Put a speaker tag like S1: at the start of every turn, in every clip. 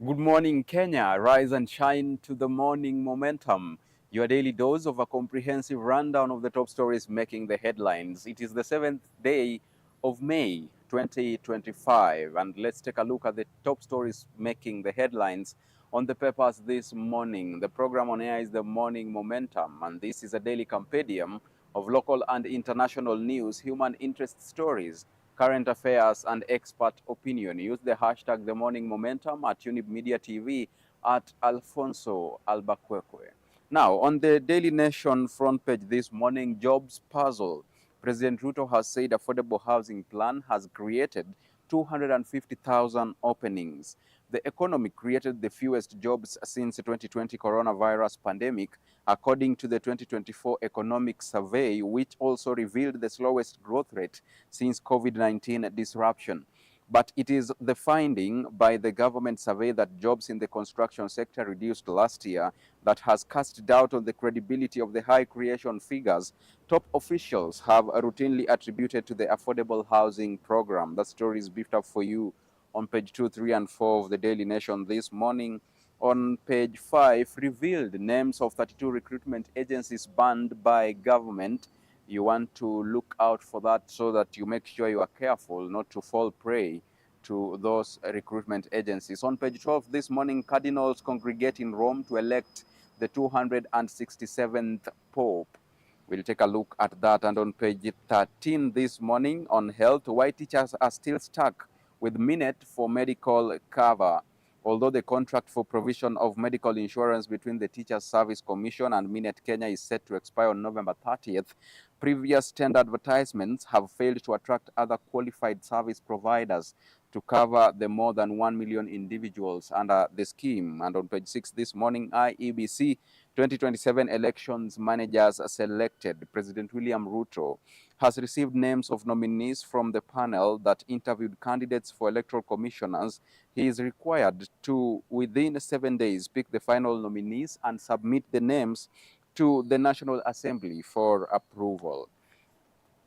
S1: Good morning, Kenya. Rise and shine to the morning momentum. Your daily dose of a comprehensive rundown of the top stories making the headlines. It is the 7th day of May 2025, and let's take a look at the top stories making the headlines on the papers this morning. The program on air is the Morning Momentum, and this is a daily compendium of local and international news, human interest stories, current affairs, and expert opinion. Use the hashtag The Morning Momentum at Younib Media TV at Alphonce Albuquerque. Now, on the Daily Nation front page this morning, jobs puzzle. President Ruto has said affordable housing plan has created 250,000 openings. The economy created the fewest jobs since the 2020 coronavirus pandemic, according to the 2024 economic survey, which also revealed the slowest growth rate since COVID-19 disruption. But it is the finding by the government survey that jobs in the construction sector reduced last year that has cast doubt on the credibility of the high creation figures top officials have routinely attributed to the affordable housing program. That story is beefed up for you on page 2, 3, and 4 of the Daily Nation this morning. On page 5, revealed names of 32 recruitment agencies banned by government. You want to look out for that so that you make sure you are careful not to fall prey to those recruitment agencies. On page 12 this morning, cardinals congregate in Rome to elect the 267th Pope. We'll take a look at that. And on page 13 this morning on health, why teachers are still stuck with Minute for medical cover. Although the contract for provision of medical insurance between the Teachers Service Commission and Minute Kenya is set to expire on November 30th, previous tender advertisements have failed to attract other qualified service providers to cover the more than 1 million individuals under the scheme. And on page 6 this morning, IEBC 2027 elections managers selected. President William Ruto has received names of nominees from the panel that interviewed candidates for electoral commissioners. He is required to, within 7 days, pick the final nominees and submit the names to the National Assembly for approval.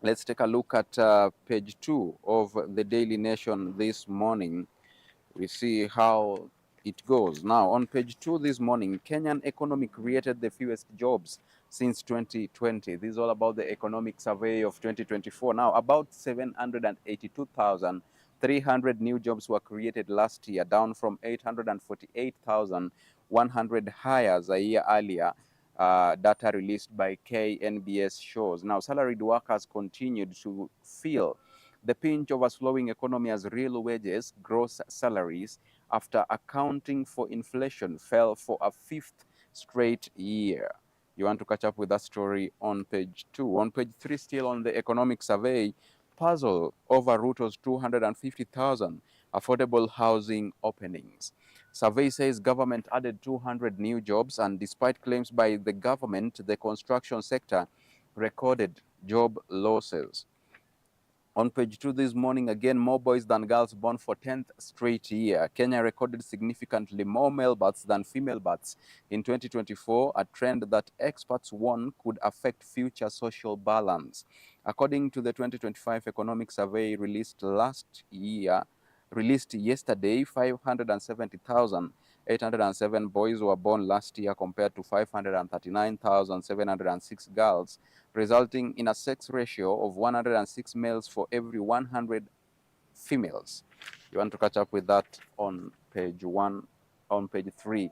S1: Let's take a look at page 2 of the Daily Nation this morning. We see how it goes. Now, on page 2 this morning, Kenyan economy created the fewest jobs since 2020. This is all about the economic survey of 2024. Now, about 782,300 new jobs were created last year, down from 848,100 hires a year earlier. Data released by KNBS shows. Now, salaried workers continued to feel the pinch of a slowing economy as real wages, gross salaries, after accounting for inflation, fell for a fifth straight year. You want to catch up with that story on page 2. On page 3, still on the economic survey, puzzle over Ruto's 250,000 affordable housing openings. Survey says government added 200 new jobs, and despite claims by the government, the construction sector recorded job losses. On page 2 this morning, again, more boys than girls born for 10th straight year. Kenya recorded significantly more male births than female births in 2024, a trend that experts warn could affect future social balance. According to the 2025 economic survey released yesterday, 570,807 boys were born last year compared to 539,706 girls, resulting in a sex ratio of 106 males for every 100 females. You want to catch up with that on page 1, on page 3.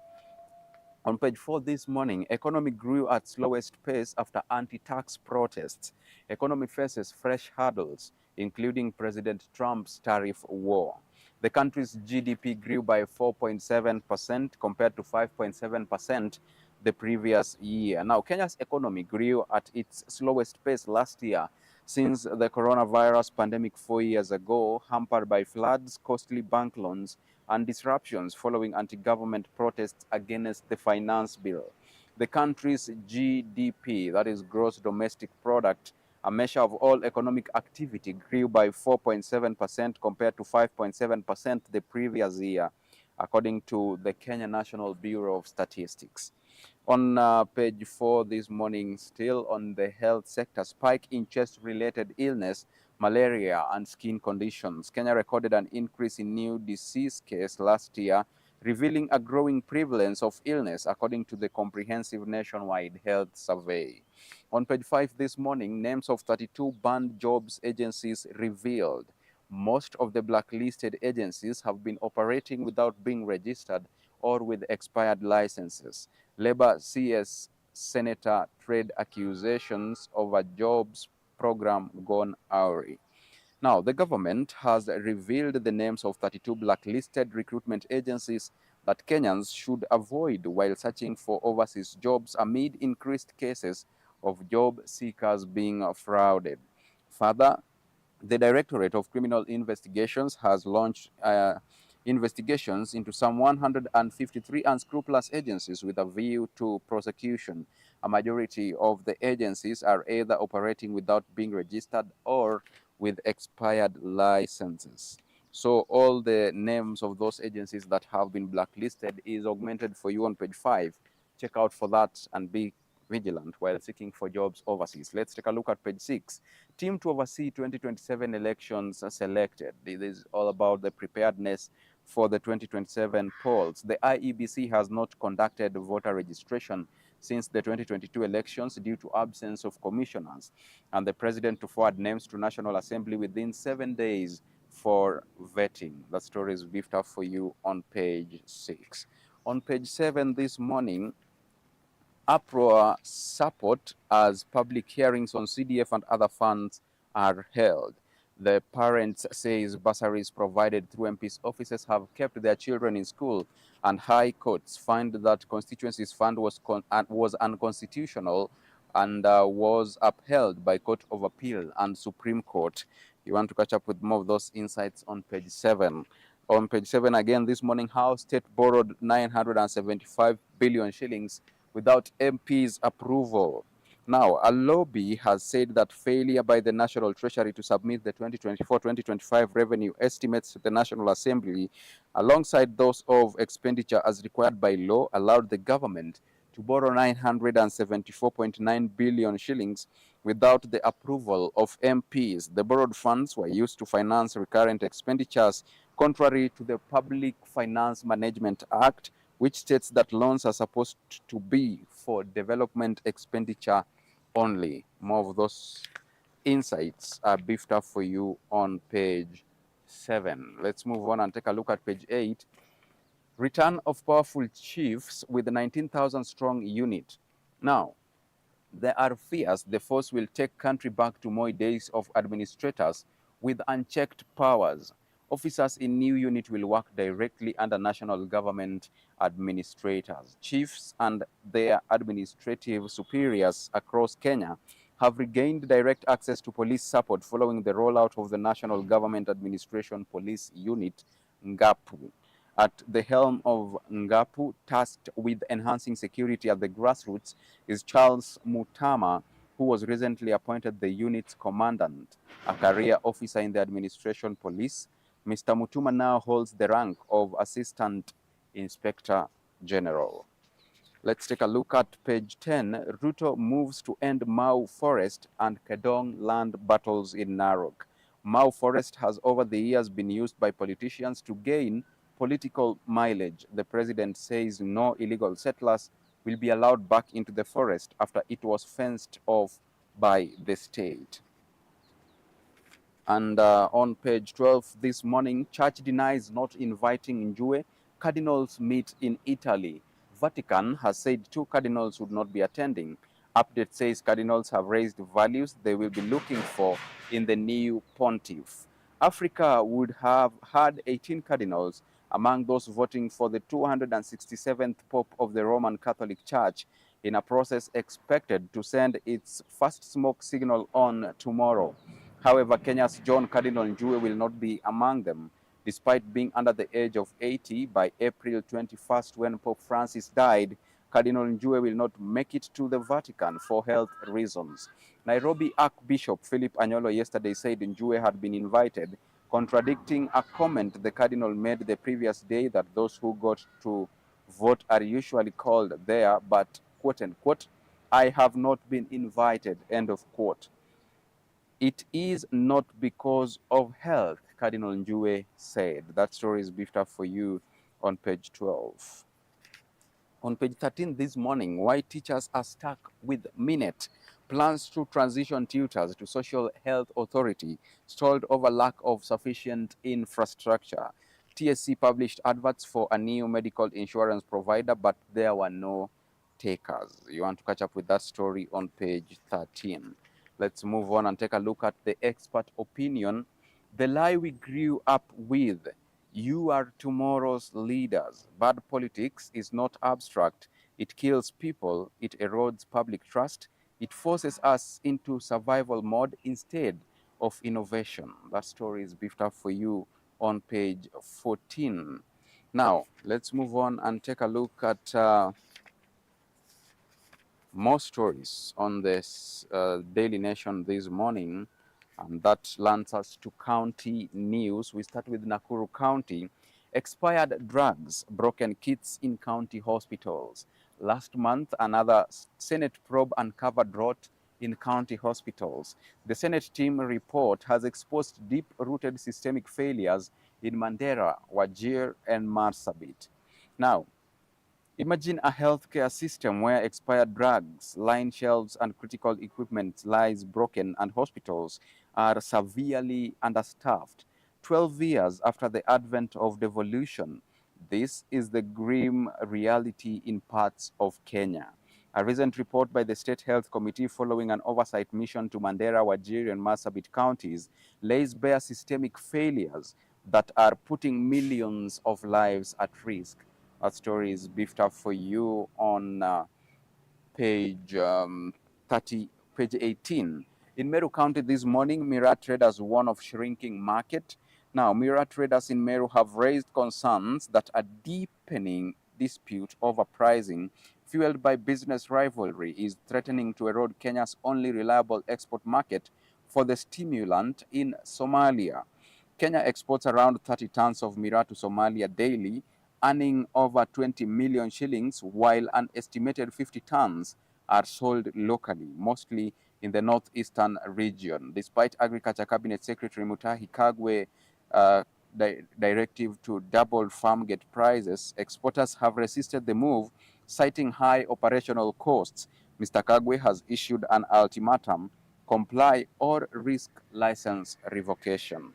S1: On page 4 this morning, economy grew at slowest pace after anti-tax protests. Economy faces fresh hurdles, including President Trump's tariff war. The country's GDP grew by 4.7% compared to 5.7% the previous year. Now, Kenya's economy grew at its slowest pace last year since the coronavirus pandemic 4 years ago, hampered by floods, costly bank loans, and disruptions following anti-government protests against the finance bill. The country's GDP, that is gross domestic product, a measure of all economic activity, grew by 4.7% compared to 5.7% the previous year, according to the Kenya National Bureau of Statistics. On page 4 this morning, still on the health sector, spike in chest-related illness, malaria, and skin conditions. Kenya recorded an increase in new disease cases last year, revealing a growing prevalence of illness according to the comprehensive nationwide health survey. On page 5 this morning, names of 32 banned jobs agencies revealed. Most of the blacklisted agencies have been operating without being registered or with expired licenses. Labour CS Senator trade accusations over jobs program gone awry. Now, the government has revealed the names of 32 blacklisted recruitment agencies that Kenyans should avoid while searching for overseas jobs amid increased cases of job seekers being frauded. Further, the Directorate of Criminal Investigations has launched investigations into some 153 unscrupulous agencies with a view to prosecution. A majority of the agencies are either operating without being registered or with expired licenses. So all the names of those agencies that have been blacklisted is augmented for you on page 5. Check out for that and be vigilant while seeking for jobs overseas. Let's take a look at page 6. Team to oversee 2027 elections selected. This is all about the preparedness for the 2027 polls. The IEBC has not conducted voter registration since the 2022 elections due to absence of commissioners, and the president to forward names to National Assembly within 7 days for vetting. That story is beefed up for you on page 6. On page 7 this morning, uproar support as public hearings on CDF and other funds are held. The parents says bursaries provided through MP's offices have kept their children in school, and high courts find that constituencies fund was unconstitutional and was upheld by Court of Appeal and Supreme Court. You want to catch up with more of those insights on page 7. On page 7 again this morning, House State borrowed 975 billion shillings without MP's approval. Now, a lobby has said that failure by the National Treasury to submit the 2024-2025 revenue estimates to the National Assembly, alongside those of expenditure as required by law, allowed the government to borrow 974.9 billion shillings without the approval of MPs. The borrowed funds were used to finance recurrent expenditures, contrary to the Public Finance Management Act, which states that loans are supposed to be for development expenditure only. More of those insights are beefed up for you on page 7. Let's move on and take a look at page 8. Return of powerful chiefs with the 19,000 strong unit. Now, there are fears the force will take country back to more days of administrators with unchecked powers. Officers in new unit will work directly under national government administrators. Chiefs and their administrative superiors across Kenya have regained direct access to police support following the rollout of the National Government Administration Police Unit, NGAPU. At the helm of NGAPU, tasked with enhancing security at the grassroots, is Charles Mutama, who was recently appointed the unit's commandant, a career officer in the administration police. Mr. Mutuma now holds the rank of Assistant Inspector General. Let's take a look at page 10. Ruto moves to end Mau Forest and Kedong land battles in Narok. Mau Forest has over the years been used by politicians to gain political mileage. The president says no illegal settlers will be allowed back into the forest after it was fenced off by the state. And on page 12 this morning, church denies not inviting Njue. Cardinals meet in Italy. Vatican has said 2 cardinals would not be attending. Update says cardinals have raised values they will be looking for in the new pontiff. Africa would have had 18 cardinals among those voting for the 267th Pope of the Roman Catholic Church, in a process expected to send its first smoke signal on tomorrow. However, Kenya's John Cardinal Njue will not be among them, despite being under the age of 80 by April 21st when Pope Francis died. Cardinal Njue will not make it to the Vatican for health reasons. Nairobi Archbishop Philip Anyolo yesterday said Njue had been invited, contradicting a comment the Cardinal made the previous day that those who got to vote are usually called there, but quote unquote, I have not been invited, end of quote. It is not because of health, Cardinal Njue said. That story is beefed up for you on page 12. On page 13 this morning, why teachers are stuck with minute. Plans to transition tutors to social health authority stalled over lack of sufficient infrastructure. TSC published adverts for a new medical insurance provider, but there were no takers. You want to catch up with that story on page 13. Let's move on and take a look at the expert opinion. The lie we grew up with. You are tomorrow's leaders. Bad politics is not abstract. It kills people. It erodes public trust. It forces us into survival mode instead of innovation. That story is beefed up for you on page 14. Now, let's move on and take a look at more stories on this Daily Nation this morning, and that lands us to county news. We start with Nakuru County. Expired drugs, broken kits in county hospitals. Last month, another Senate probe uncovered rot in county hospitals. The Senate team report has exposed deep-rooted systemic failures in Mandera, Wachera, and Marsabit. Now, imagine a healthcare system where expired drugs, line shelves, and critical equipment lies broken and hospitals are severely understaffed. 12 years after the advent of devolution, this is the grim reality in parts of Kenya. A recent report by the State Health Committee following an oversight mission to Mandera, Wachera, and Marsabit counties lays bare systemic failures that are putting millions of lives at risk. That story is beefed up for you on page 18. In Meru County this morning, Mira traders warn of shrinking market. Now, Mira traders in Meru have raised concerns that a deepening dispute over pricing, fueled by business rivalry, is threatening to erode Kenya's only reliable export market for the stimulant in Somalia. Kenya exports around 30 tons of Mira to Somalia daily, earning over 20 million shillings, while an estimated 50 tons are sold locally, mostly in the northeastern region. Despite Agriculture Cabinet Secretary Mutahi Kagwe directive to double farm gate prices, exporters have resisted the move, citing high operational costs. Mr. Kagwe has issued an ultimatum: comply or risk license revocation.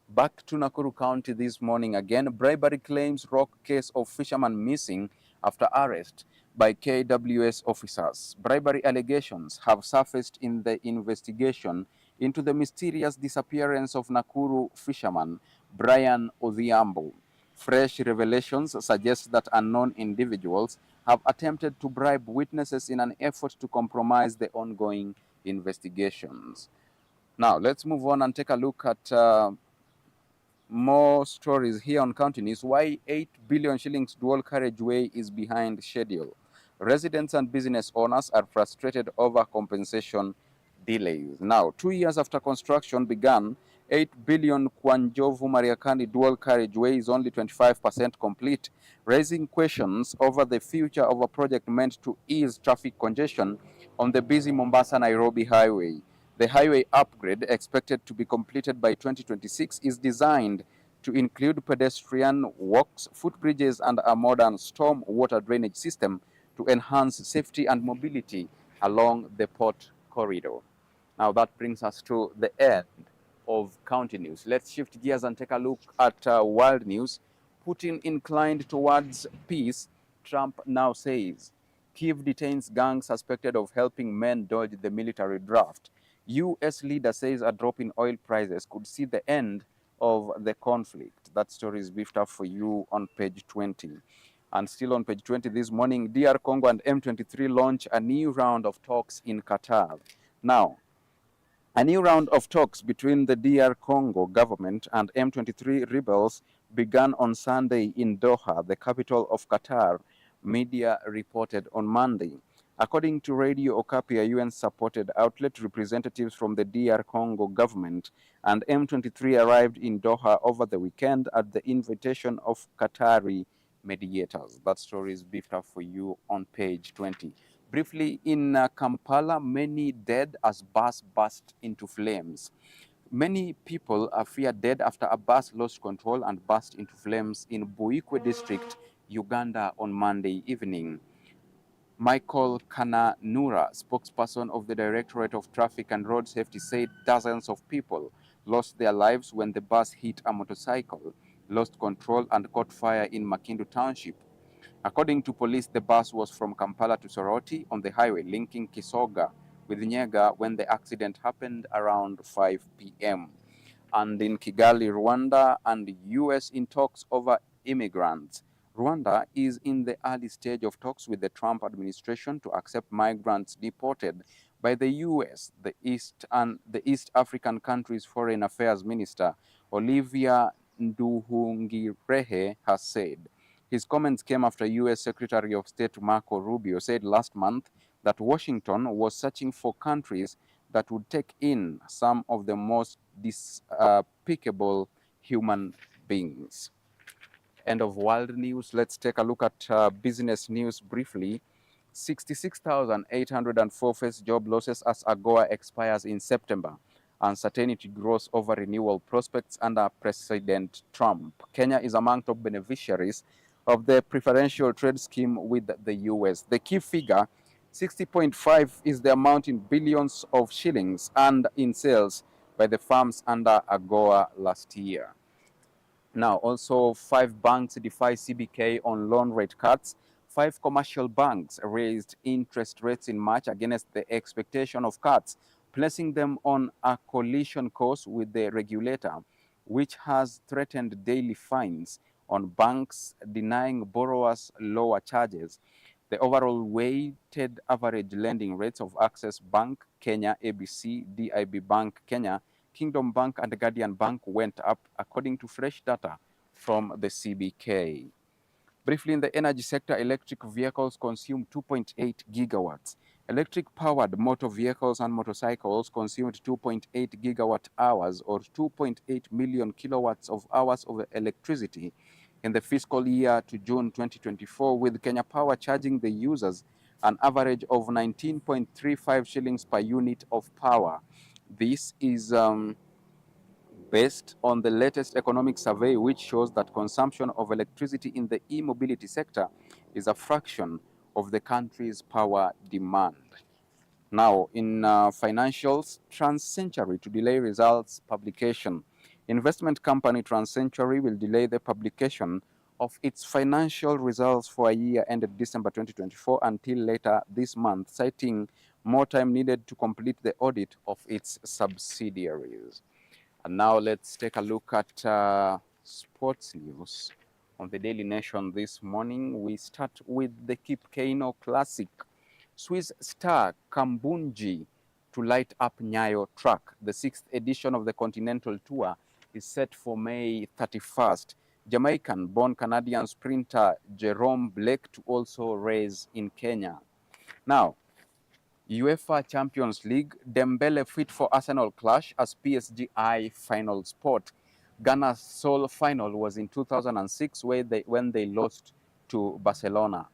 S1: Back to Nakuru County this morning again. Bribery claims rock case of fisherman missing after arrest by KWS officers. Bribery allegations have surfaced in the investigation into the mysterious disappearance of Nakuru fisherman Brian Odhiambo. Fresh revelations suggest that unknown individuals have attempted to bribe witnesses in an effort to compromise the ongoing investigations. Now, let's move on and take a look at more stories here on County News. Why 8 billion shillings dual carriageway is behind schedule. Residents and business owners are frustrated over compensation delays. Now, 2 years after construction began, 8 billion Kwanjovu Mariakani dual carriageway is only 25% complete, raising questions over the future of a project meant to ease traffic congestion on the busy Mombasa-Nairobi highway. The highway upgrade, expected to be completed by 2026, is designed to include pedestrian walks, footbridges, and a modern storm water drainage system to enhance safety and mobility along the port corridor. Now that brings us to the end of county news. Let's shift gears and take a look at world news. Putin inclined towards peace, Trump now says. Kyiv detains gang suspected of helping men dodge the military draft. U.S. leader says a drop in oil prices could see the end of the conflict. That story is beefed up for you on page 20. And still on page 20 this morning, DR Congo and M23 launch a new round of talks in Qatar. Now, a new round of talks between the DR Congo government and M23 rebels began on Sunday in Doha, the capital of Qatar, media reported on Monday. According to Radio Okapi, a UN-supported outlet, representatives from the DR Congo government and M23 arrived in Doha over the weekend at the invitation of Qatari mediators. That story is beefed up for you on page 20. Briefly, in Kampala, many dead as bus burst into flames. Many people are feared dead after a bus lost control and burst into flames in Buikwe district, Uganda on Monday evening. Michael Kananura, spokesperson of the Directorate of Traffic and Road Safety, said dozens of people lost their lives when the bus hit a motorcycle, lost control and caught fire in Makindu Township. According to police, the bus was from Kampala to Soroti on the highway linking Kisoga with Nyega when the accident happened around 5 p.m. And in Kigali, Rwanda and US in talks over immigrants. Rwanda is in the early stage of talks with the Trump administration to accept migrants deported by the US, the East African country's Foreign Affairs Minister Olivia Nduhungirehe has said. His comments came after US Secretary of State Marco Rubio said last month that Washington was searching for countries that would take in some of the most despicable human beings. End of world news. Let's take a look at business news briefly. 66,804 face job losses as AGOA expires in September. Uncertainty grows over renewal prospects under President Trump. Kenya is among top beneficiaries of the preferential trade scheme with the US. The key figure, 60.5, is the amount in billions of shillings and in sales by the firms under AGOA last year. Now, also 5 banks defy CBK on loan rate cuts. 5 commercial banks raised interest rates in March against the expectation of cuts, placing them on a collision course with the regulator, which has threatened daily fines on banks denying borrowers lower charges. The overall weighted average lending rates of Access Bank, Kenya, ABC, DIB Bank, Kenya, Kingdom Bank and Guardian Bank went up according to fresh data from the CBK. Briefly, in the energy sector, electric vehicles consume 2.8 gigawatts. Electric-powered motor vehicles and motorcycles consumed 2.8 gigawatt hours or 2.8 million kilowatts of hours of electricity in the fiscal year to June 2024, with Kenya Power charging the users an average of 19.35 shillings per unit of power. This is based on the latest economic survey, which shows that consumption of electricity in the e-mobility sector is a fraction of the country's power demand. Now, in financials, TransCentury to delay results publication. Investment company TransCentury will delay the publication of its financial results for a year ended December 2024 until later this month, citing more time needed to complete the audit of its subsidiaries. And now let's take a look at sports news on the Daily Nation this morning. We start with the Kipkeino Classic. Swiss star Kambunji to light up Nyayo track. The 6th edition of the Continental Tour is set for May 31st. Jamaican-born Canadian sprinter Jerome Blake to also race in Kenya. Now, UEFA Champions League, Dembele fit for Arsenal clash as PSG eye final spot. Ghana's sole final was in 2006 when they lost to Barcelona.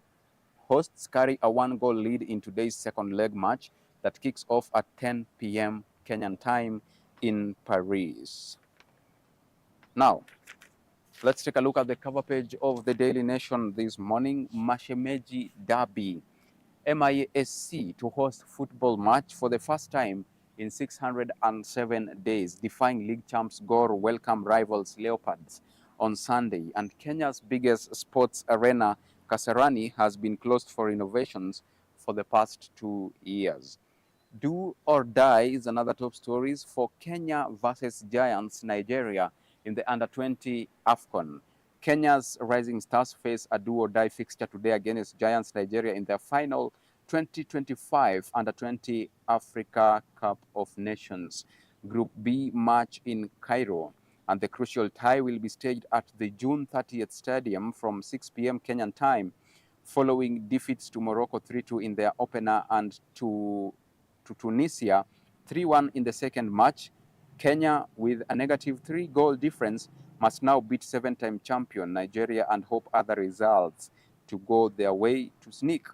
S1: Hosts carry a 1-goal lead in today's second leg match that kicks off at 10 p.m. Kenyan time in Paris. Now, let's take a look at the cover page of the Daily Nation this morning. Mashemeji Derby. MISC to host football match for the first time in 607 days, defying league champs Gor welcome rivals Leopards on Sunday. And Kenya's biggest sports arena, Kasarani, has been closed for renovations for the past 2 years. Do or die is another top stories for Kenya versus Giants Nigeria in the under-20 AFCON. Kenya's Rising Stars face a do-or-die fixture today against Giants Nigeria in their final 2025 Under-20 Africa Cup of Nations Group B match in Cairo. And the crucial tie will be staged at the June 30th Stadium from 6 p.m. Kenyan time, following defeats to Morocco 3-2 in their opener and to Tunisia 3-1 in the second match. Kenya, with a negative 3-goal difference, must now beat 7-time champion Nigeria and hope other results to go their way to sneak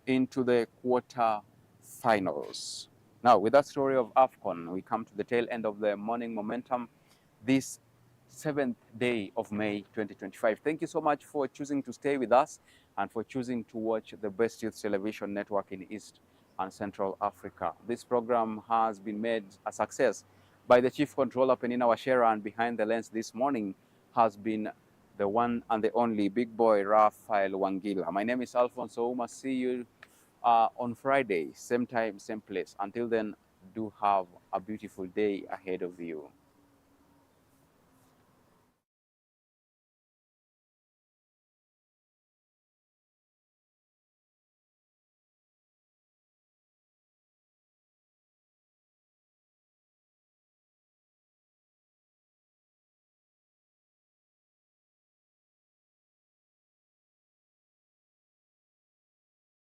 S1: into the quarter finals. Now, with that story of AFCON, we come to the tail end of the morning momentum this 7th day of May 2025. Thank you so much for choosing to stay with us and for choosing to watch the best youth television network in East and Central Africa. This program has been made a success by the Chief Controller, Peninah Wachera, and behind the lens this morning has been the one and the only big boy, Raphael Wangilla. My name is Alphonce Ouma. See you on Friday, same time, same place. Until then, do have a beautiful day ahead of you.